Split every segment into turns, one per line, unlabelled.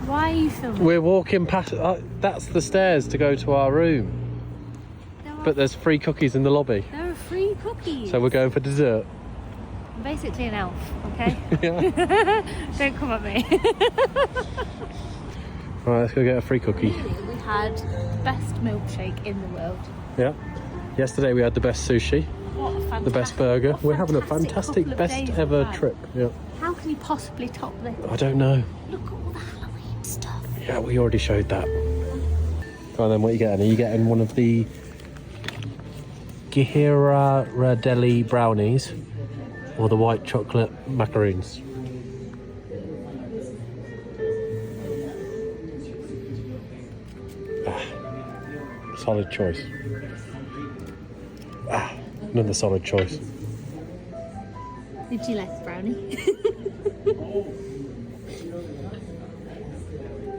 Why are you filming?
We're walking past. That's the stairs to go to our room. But there's free cookies in the lobby.
There are free cookies.
So we're going for dessert.
I'm basically an elf, okay?
Yeah.
Don't come at me.
Right, let's go get a free cookie.
We had the best milkshake in the world.
Yeah. Yesterday we had the best sushi.
What a fantastic,
the best burger. We're having a fantastic best ever trip. Yeah.
How can you possibly top this?
I don't know.
Look at all the Halloween stuff.
Yeah, we already showed that. Go on then, what are you getting? Are you getting one of the Ghirardelli brownies or the white chocolate macaroons? Solid choice. Another solid choice.
Did you like the brownie?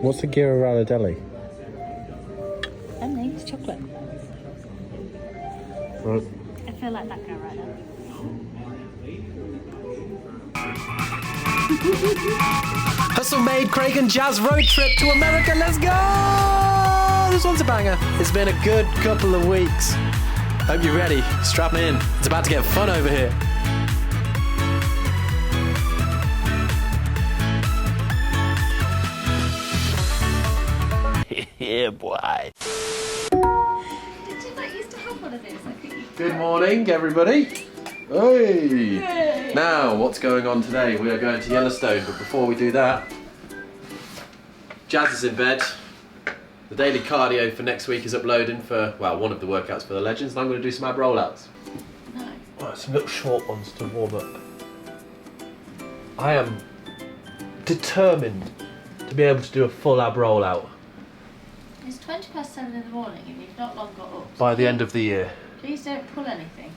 What's the Ghirardelli?
I don't know, it's chocolate.
Right.
I feel like that girl right now.
Hustle made Craig and Jazz road trip to America. Let's go! This one's a banger. It's been a good couple of weeks. Hope you're ready. Strap in. It's about to get fun over here. Yeah, boy.
Did you not used to have one of those?
Good morning, everybody. Hey! Now, what's going on today? We are going to Yellowstone, but before we do that, Jazz is in bed. The daily cardio for next week is uploading for, well, one of the workouts for the legends, and I'm going to do some ab rollouts.
No.
Right, some little short ones to warm up. I am determined to be able to do a full ab rollout
It's 7:20 in the morning and you've not long got up.
by the end of the year.
Please don't pull anything.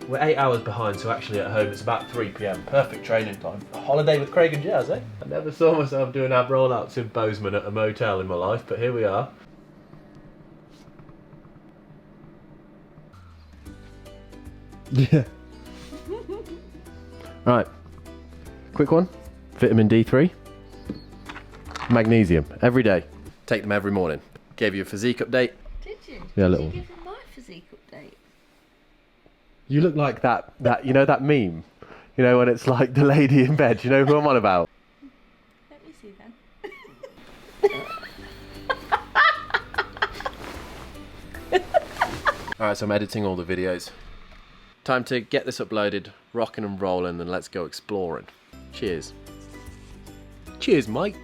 We're 8 hours behind, so actually at home it's about 3 PM. Perfect training time. A holiday with Craig and Jazz, eh? I never saw myself doing ab rollouts in Bozeman at a motel in my life, but here we are. Yeah. Right. Quick one. Vitamin D3. Magnesium. Every day. Take them every morning. Gave you a physique update.
Did you?
Yeah, a
Did
little.
you give him my physique update?
You look like that, you know that meme? You know when it's like the lady in bed, you know who I'm on about?
Let me see then.
Alright, so I'm editing all the videos. Time to get this uploaded, rocking and rolling, and let's go exploring. Cheers. Cheers, mate.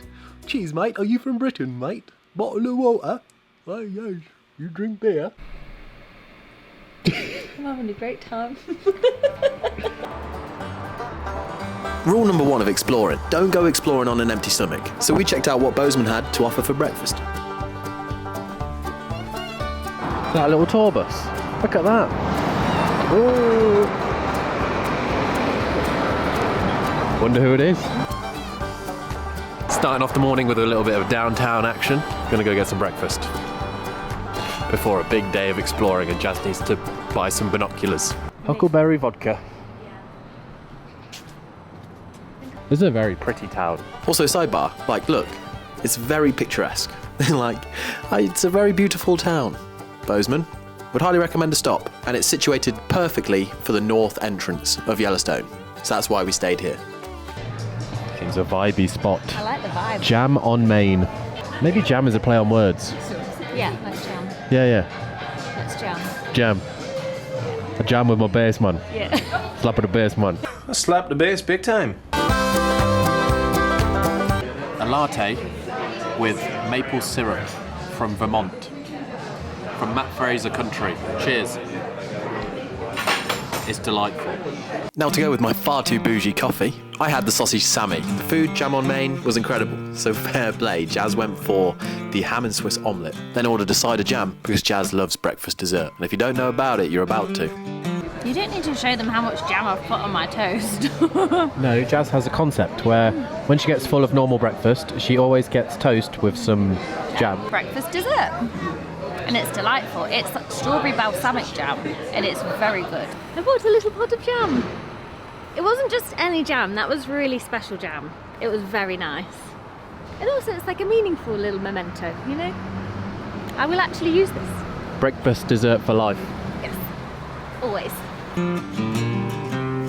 Cheers, mate. Are you from Britain, mate? Bottle of water? Oh, yes. You drink beer?
I'm having a great time.
Rule number 1 of exploring: don't go exploring on an empty stomach. So we checked out what Bozeman had to offer for breakfast.
That little tour bus. Look at that. Ooh. Wonder who it is. Starting off the morning with a little bit of downtown action. Gonna go get some breakfast before a big day of exploring, and Jazz needs to buy some binoculars. Huckleberry vodka. This is a very pretty town.
Also, sidebar, like, look, it's very picturesque. It's a very beautiful town. Bozeman. Would highly recommend a stop, and it's situated perfectly for the north entrance of Yellowstone. So that's why we stayed here.
Seems a vibey spot.
I like the vibe.
Jam on Main. Maybe jam is a play on words.
Yeah, let's jam.
Yeah.
Let's jam.
Jam. I jam with my bass man.
Yeah.
Slap with the bass man.
I slapped the bass big time.
A latte with maple syrup from Vermont. From Matt Fraser country. Cheers. It's delightful.
Now, to go with my far too bougie coffee, I had the sausage Sammy. The food, jam on Main, was incredible. So fair play, Jazz went for the ham and Swiss omelette, then ordered a side of jam because Jazz loves breakfast dessert. And if you don't know about it, you're about to.
You don't need to show them how much jam I've put on my toast.
No, Jazz has a concept where when she gets full of normal breakfast, she always gets toast with some jam.
Breakfast dessert. And it's delightful. It's strawberry balsamic jam and it's very good. I bought a little pot of jam. It wasn't just any jam, that was really special jam. It was very nice. And also it's like a meaningful little memento, you know? I will actually use this.
Breakfast, dessert for life.
Yes. Always.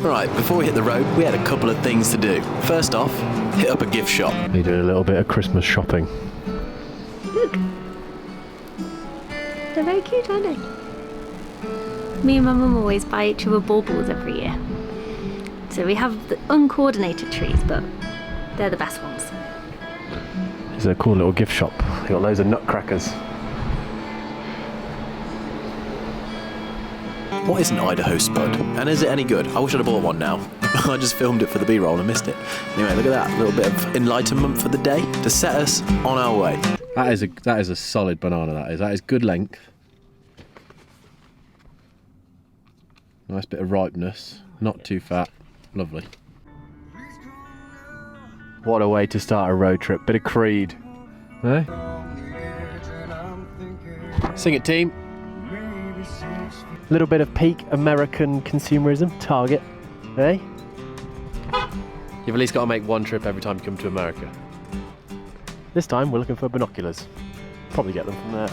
Right, before we hit the road, we had a couple of things to do. First off, hit up a gift shop.
We did a little bit of Christmas shopping.
Look. They're very cute, aren't they? Me and my mum always buy each other baubles every year. So we have the uncoordinated trees, but they're the best ones.
It's a cool little gift shop. They got loads of nutcrackers.
What is an Idaho spud? And is it any good? I wish I'd have bought one now. I just filmed it for the B-roll and missed it. Anyway, look at that. A little bit of enlightenment for the day to set us on our way.
That is a solid banana, that is. That is good length. Nice bit of ripeness. Not too fat. Lovely. What a way to start a road trip. Bit of Creed. Eh? Sing it, team. Little bit of peak American consumerism. Target. Eh? You've at least got to make one trip every time you come to America. This time we're looking for binoculars. Probably get them from there.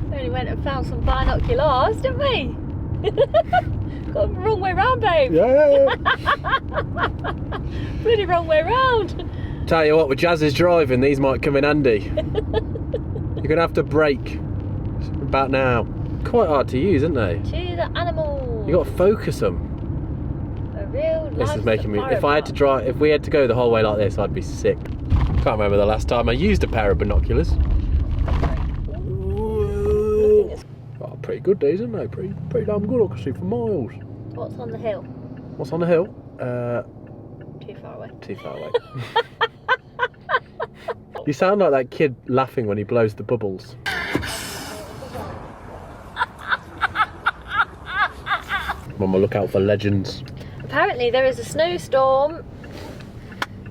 We only went and found some binoculars, didn't we? Got the wrong way round, babe.
Yeah.
Bloody wrong way round.
Tell you what, with Jazz's driving, these might come in handy. You're going to have to brake about now. Quite hard to use, isn't they?
To the animal.
You got to focus them.
A real
This is making me.
safari
If I had to drive, if we had to go the whole way like this, I'd be sick. Can't remember the last time I used a pair of binoculars. Oh, pretty good days, isn't they? Pretty damn good. I can see for miles.
What's on the hill?
What's on the hill?
Too far away.
Too far away. You sound like that kid laughing when he blows the bubbles. Mama, look out for legends.
Apparently there is a snowstorm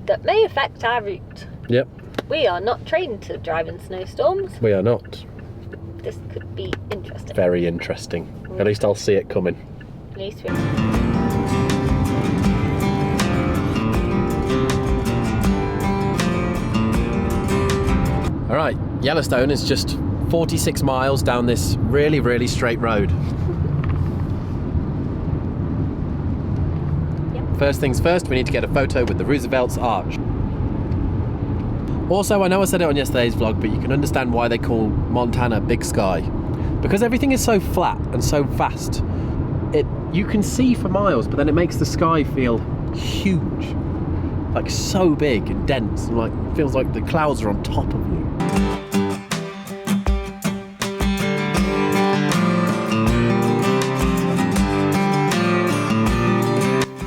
that may affect our route.
Yep,
We are not trained to drive in snowstorms.
we are not.
This could be interesting.
Very interesting. At least I'll see it coming.
At least we...
Alright, Yellowstone is just 46 miles down this really, really straight road. First things first, we need to get a photo with the Roosevelt's Arch. Also, I know I said it on yesterday's vlog, but you can understand why they call Montana Big Sky. Because everything is so flat and so vast, you can see for miles, but then it makes the sky feel huge. Like so big and dense, and like feels like the clouds are on top of you.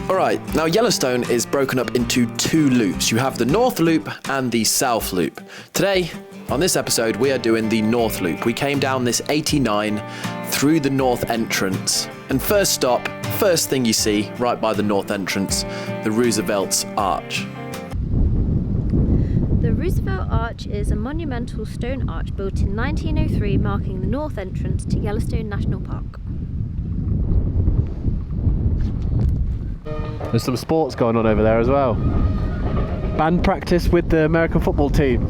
Alright, now Yellowstone is broken up into two loops. You have the North Loop and the South Loop. Today, on this episode, we are doing the North Loop. We came down this 89 through the North entrance. And first stop, first thing you see, right by the North entrance, the Roosevelt's Arch.
The Roosevelt Arch is a monumental stone arch built in 1903, marking the north entrance to Yellowstone National Park.
There's some sports going on over there as well. Band practice with the American football team.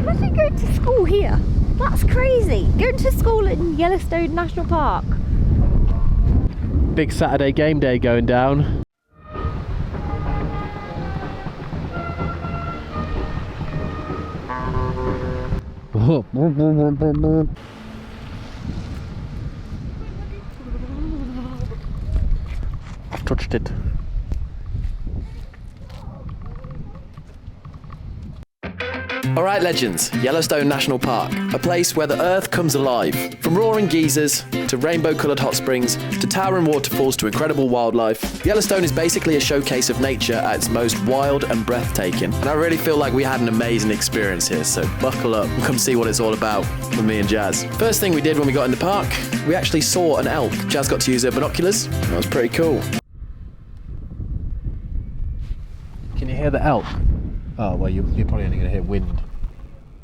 Imagine going to school here. That's crazy. Going to school in Yellowstone National Park.
Big Saturday game day going down. I've touched it.
Alright legends, Yellowstone National Park, a place where the earth comes alive. From roaring geysers, to rainbow-coloured hot springs, to towering waterfalls, to incredible wildlife, Yellowstone is basically a showcase of nature at its most wild and breathtaking. And I really feel like we had an amazing experience here, so buckle up and come see what it's all about with me and Jazz. First thing we did when we got in the park, we actually saw an elk. Jazz got to use her binoculars, that was pretty cool.
Can you hear the elk? Oh, well, you're probably only going to hear wind.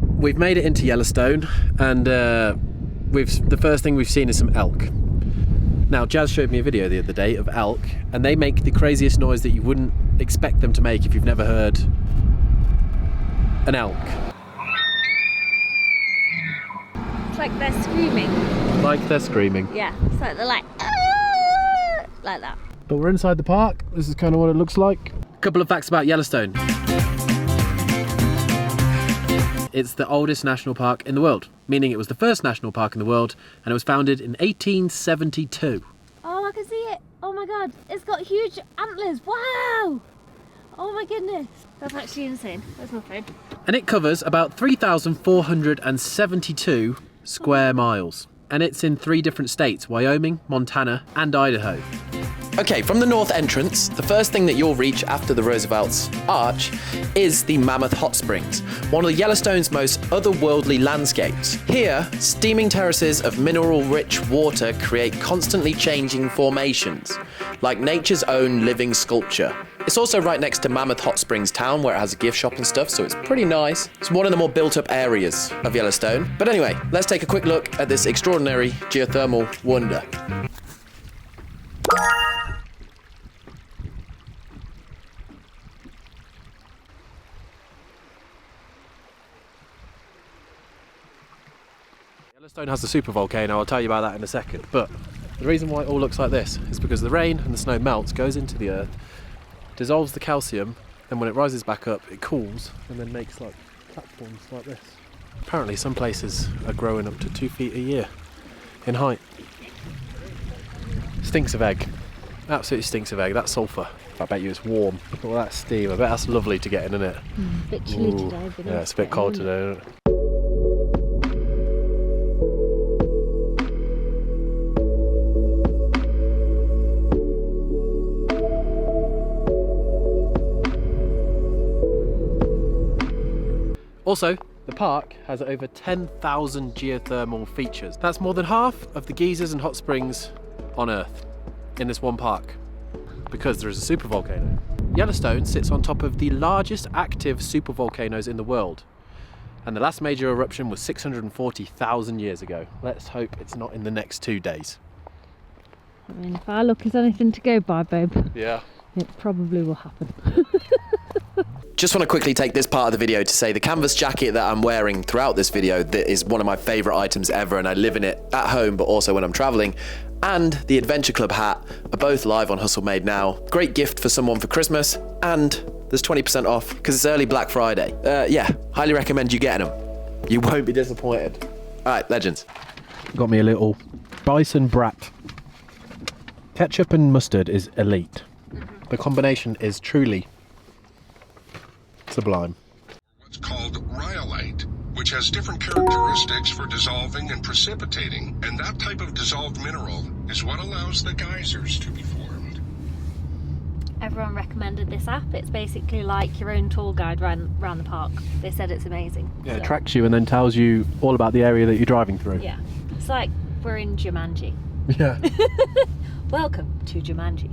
We've made it into Yellowstone, and the first thing we've seen is some elk. Now, Jazz showed me a video the other day of elk, and they make the craziest noise that you wouldn't expect them to make if you've never heard
an elk.
It's like they're screaming.
Like they're screaming.
Yeah, it's like they're like, "Ah!" like that.
But we're inside the park. This is kind of what it looks like. A couple of facts about Yellowstone. It's the oldest national park in the world, meaning it was the first national park in the world, and it was founded in 1872.
Oh, I can see it. Oh my god, it's got huge antlers. Wow! Oh my goodness. That's actually insane. Where's my phone?
And it covers about 3,472 square miles. And it's in 3 different states, Wyoming, Montana, and Idaho. Okay, from the north entrance, the first thing that you'll reach after the Roosevelt's Arch is the Mammoth Hot Springs, one of Yellowstone's most otherworldly landscapes. Here, steaming terraces of mineral-rich water create constantly changing formations, like nature's own living sculpture. It's also right next to Mammoth Hot Springs town, where it has a gift shop and stuff, so it's pretty nice. It's one of the more built-up areas of Yellowstone. But anyway, let's take a quick look at this extraordinary geothermal wonder. Yellowstone has a supervolcano, I'll tell you about that in a second, but the reason why it all looks like this is because the rain and the snow melts, goes into the earth, dissolves the calcium, and when it rises back up it cools and then makes like platforms like this. Apparently some places are growing up to 2 feet a year in height. Stinks of egg, absolutely stinks of egg. That's sulphur. I bet you it's warm. Look at all that steam, I bet that's lovely to get in, isn't it?
A bit chilly today. But
Yeah, it's a bit cold today, isn't it? Also, the park has over 10,000 geothermal features. That's more than half of the geysers and hot springs on Earth in this one park, because there is a supervolcano. Yellowstone sits on top of the largest active supervolcanoes in the world, and the last major eruption was 640,000 years ago. Let's hope it's not in the next 2 days.
I mean, if our luck is anything to go by, babe,
Yeah.
it probably will happen.
Just want to quickly take this part of the video to say the canvas jacket that I'm wearing throughout this video that is one of my favourite items ever, and I live in it at home but also when I'm travelling, and the Adventure Club hat are both live on Hustle Made now. Great gift for someone for Christmas, and there's 20% off because it's early Black Friday. Yeah, highly recommend you getting them. You won't be disappointed. Alright, legends. Got me a little bison brat. Ketchup and mustard is elite. The combination is truly sublime.
What's called rhyolite, which has different characteristics for dissolving and precipitating, and that type of dissolved mineral is what allows the geysers to be formed.
Everyone recommended this app. It's basically like your own tour guide around the park. They said it's amazing.
Yeah, it tracks you and then tells you all about the area that you're driving through.
Yeah, it's like we're in Jumanji.
Yeah.
Welcome to Jumanji.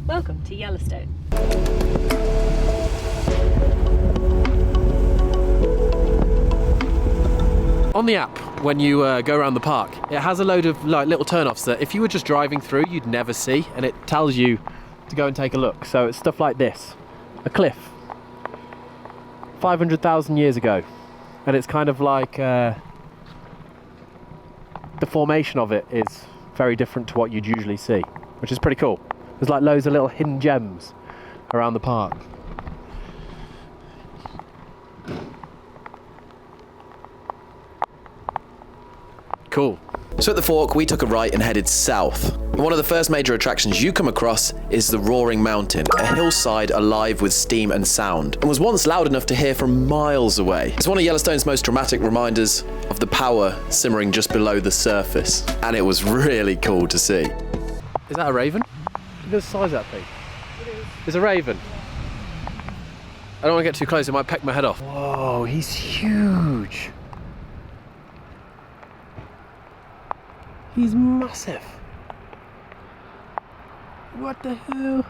Welcome to Yellowstone.
On the app, when you go around the park, it has a load of like little turn-offs that if you were just driving through, you'd never see, and it tells you to go and take a look. So it's stuff like this. A cliff. 500,000 years ago. And it's kind of like the formation of it is very different to what you'd usually see, which is pretty cool. There's like loads of little hidden gems around the park. Cool. So at the fork, we took a right and headed south. And one of the first major attractions you come across is the Roaring Mountain, a hillside alive with steam and sound, and was once loud enough to hear from miles away. It's one of Yellowstone's most dramatic reminders of the power simmering just below the surface, and it was really cool to see. Is that a raven? Look at the size of that thing. It is. It's a raven. I don't want to get too close, it might peck my head off. Whoa, he's huge. He's massive. What the hell?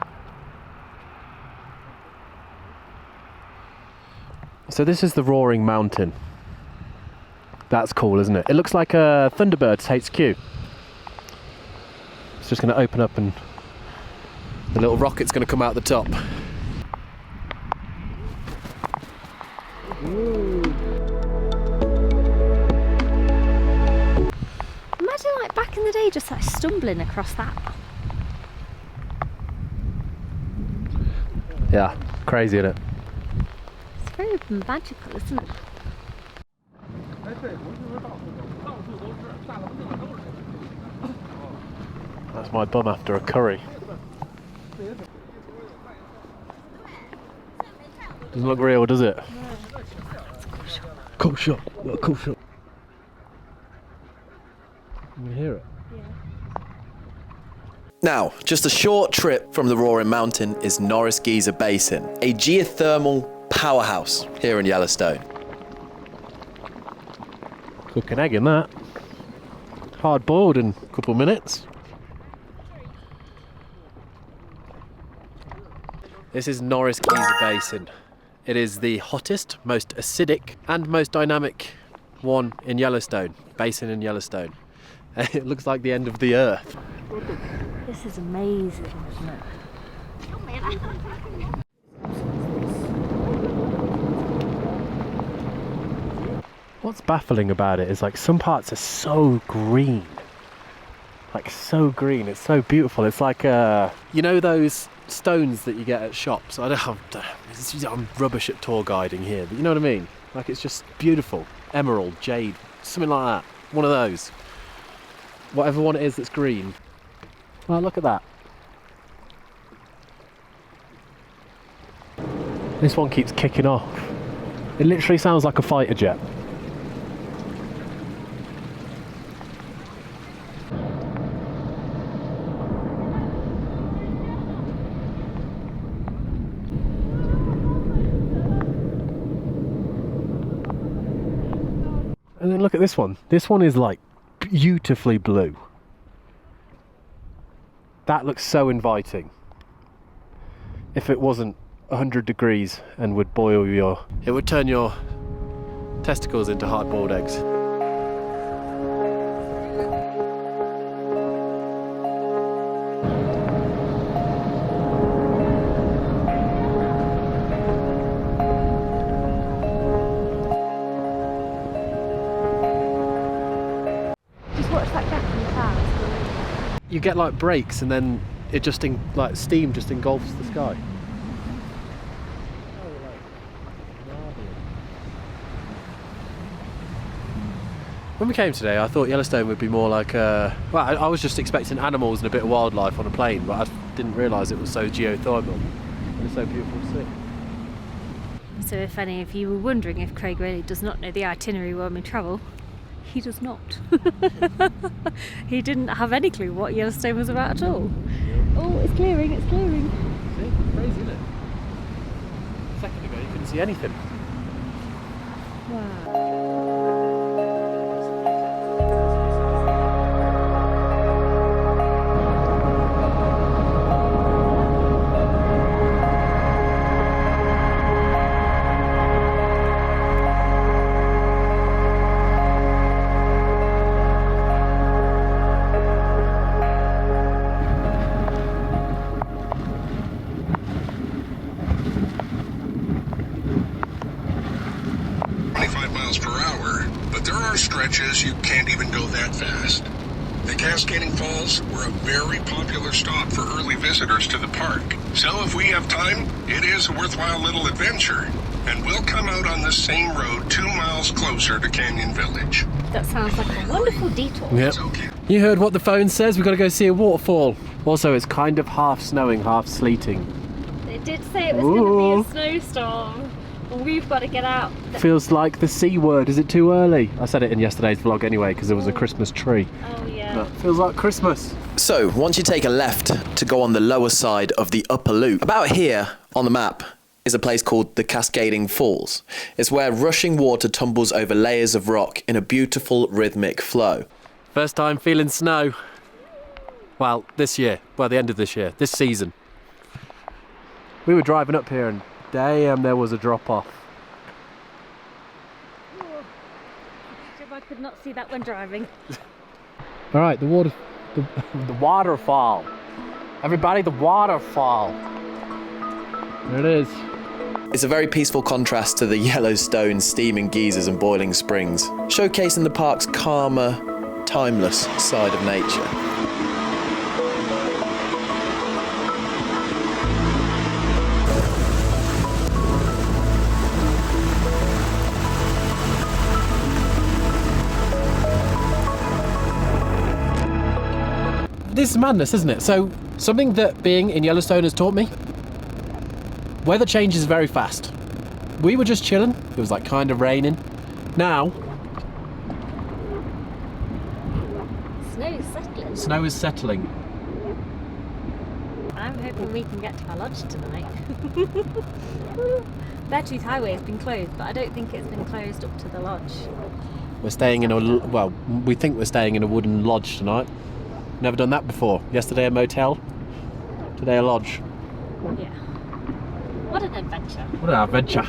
So this is the Roaring Mountain. That's cool, isn't it? It looks like a Thunderbird's HQ. It's just going to open up and the little rocket's going to come out the top. Ooh.
today just like stumbling across that.
Yeah, crazy, isn't it?
It's very magical, isn't it?
That's my bum after a curry. Doesn't look real, does it?
No.
Cool shot. What a cool shot. You can hear it.
Yeah.
Now, just a short trip from the Roaring Mountain is Norris Geyser Basin, a geothermal powerhouse here in Yellowstone.
Cook an egg in that. Hard boiled in a couple of minutes. This is Norris Geyser Basin. It is the hottest, most acidic and most dynamic one in Yellowstone. Basin in Yellowstone. It looks like the end of the earth.
This is amazing, isn't it?
What's baffling about it is like some parts are so green. Like so green, it's so beautiful. It's like you know those stones that you get at shops? I'm rubbish at tour guiding here, but you know what I mean? Like it's just beautiful. Emerald, jade, something like that. One of those. Whatever one it is that's green. Oh, look at that. This one keeps kicking off. It literally sounds like a fighter jet. And then look at this one. This one is like beautifully blue. That looks so inviting. If it wasn't 100 degrees and would boil your... It would turn your testicles into hard-boiled eggs.
Just watch that gap in the clouds.
You get like breaks and then it just like steam just engulfs the sky. When we came today, I thought Yellowstone would be more like well, I was just expecting animals and a bit of wildlife on a plane, but I didn't realise it was so geothermal and it's so beautiful to see.
So if any of you were wondering if Craig really does not know the itinerary when we travel, he does not. He didn't have any clue what Yellowstone was about at all. Oh, it's clearing, it's clearing.
See? Crazy, isn't it? A second ago you couldn't see anything.
Wow.
25 miles per hour, but there are stretches you can't even go that fast. The Cascading Falls were a very popular stop for early visitors to the park. So if we have time, it is a worthwhile little adventure. And we'll come out on the same road 2 miles closer to Canyon Village.
That sounds like a wonderful detour.
Yep.
It's okay.
You heard what the phone says, we've got to go see a waterfall. Also, it's kind of half snowing, half sleeting.
It did say it was going to be a snowstorm. And we've got to get out.
Feels like the C word. Is it too early? I said it in yesterday's vlog anyway because there was a Christmas tree.
Oh yeah.
But feels like Christmas.
So, once you take a left to go on the lower side of the upper loop, about here on the map is a place called the Cascading Falls. It's where rushing water tumbles over layers of rock in a beautiful rhythmic flow.
First time feeling snow. Well, this year. Well, the end of this year. This season. We were driving up here and damn, there was a drop off.
I could not see that when driving.
All right, the waterfall. Everybody, the waterfall. There it is.
It's a very peaceful contrast to the Yellowstone steaming geysers and boiling springs, showcasing the park's calmer, timeless side of nature.
This is madness, isn't it? So, something that being in Yellowstone has taught me, weather changes very fast. We were just chilling, it was like kind of raining. Now,
Snow's settling.
snow is settling.
I'm hoping we can get to our lodge tonight. Beartooth Highway has been closed, but I don't think it's been closed up to the lodge.
We're staying in we think we're staying in a wooden lodge tonight. Never done that before. Yesterday a motel, today a lodge.
Yeah. What an adventure.
What an adventure.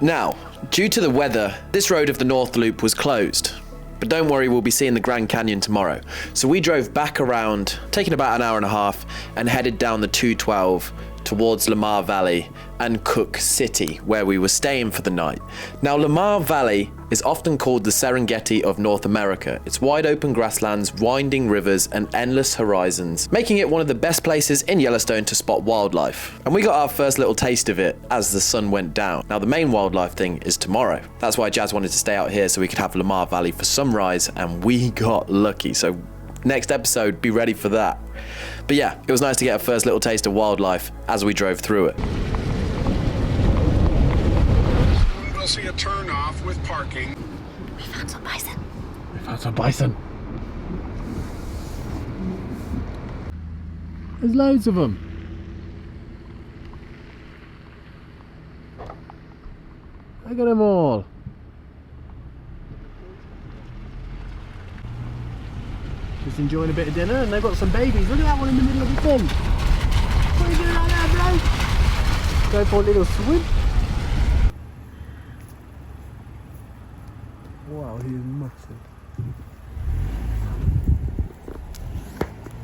Now, due to the weather, this road of the North Loop was closed. But don't worry, we'll be seeing the Grand Canyon tomorrow. So we drove back around, taking about an hour and a half, and headed down the 212 towards Lamar Valley and Cook City, where we were staying for the night. Now, Lamar Valley is often called the Serengeti of North America. It's wide open grasslands, winding rivers, and endless horizons, making it one of the best places in Yellowstone to spot wildlife. And we got our first little taste of it as the sun went down. Now, the main wildlife thing is tomorrow. That's why Jazz wanted to stay out here so we could have Lamar Valley for sunrise, and we got lucky. So next episode, be ready for that. But yeah, it was nice to get a first little taste of wildlife as we drove through it.
We'll see a turn off with parking.
We found some bison.
We found some bison. There's loads of them. Look at them all. Just enjoying a bit of dinner, and they've got some babies. Look at that one in the middle of the thing. What are you doing out there, bro? Go for a little swim. Wow, he is massive.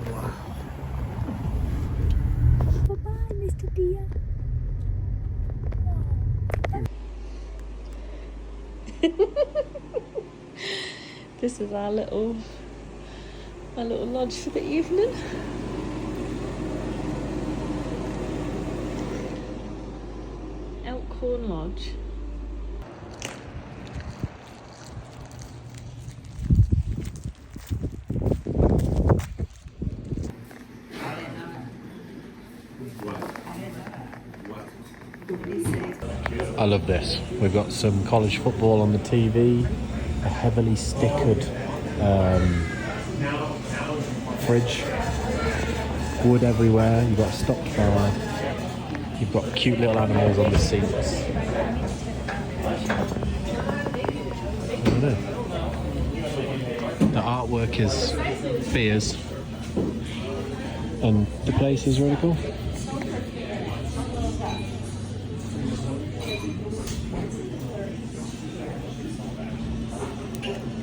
Wow.
Bye-bye, Mr. Deer. This is our little lodge for the evening. Elkhorn Lodge.
I love this. We've got some college football on the TV, a heavily stickered fridge, wood everywhere, you've got a stocked bar, you've got cute little animals on the seats. I don't know. The artwork is fierce and the place is really cool.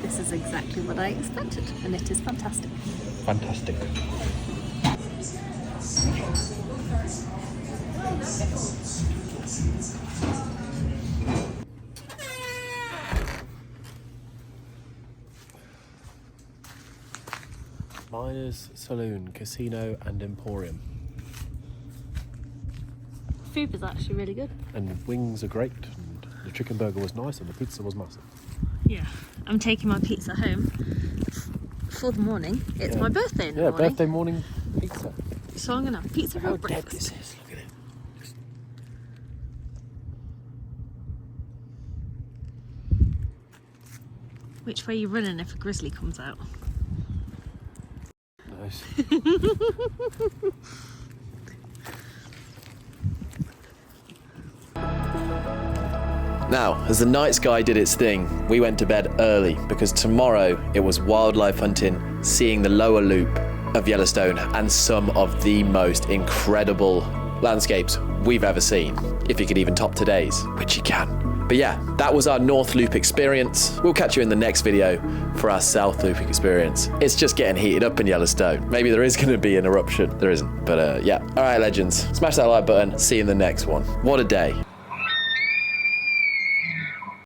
This is exactly what I expected, and it is fantastic.
Fantastic. Miners Saloon, Casino and Emporium.
Food was actually really good.
And wings are great, and the chicken burger was nice, and the pizza was massive.
Yeah. I'm taking my pizza home for the morning. It's my birthday in the morning.
Yeah, birthday morning pizza.
So I'm going to have pizza for
How dead
breakfast.
this is, look at it.
Which way are you running if a grizzly comes out?
Nice.
Now, as the night sky did its thing, we went to bed early because tomorrow it was wildlife hunting, seeing the lower loop of Yellowstone and some of the most incredible landscapes we've ever seen, if you could even top today's, which you can. But yeah, that was our North Loop experience. We'll catch you in the next video for our South Loop experience. It's just getting heated up in Yellowstone. Maybe there is going to be an eruption. There isn't, but yeah. All right, legends, smash that like button. See you in the next one. What a day.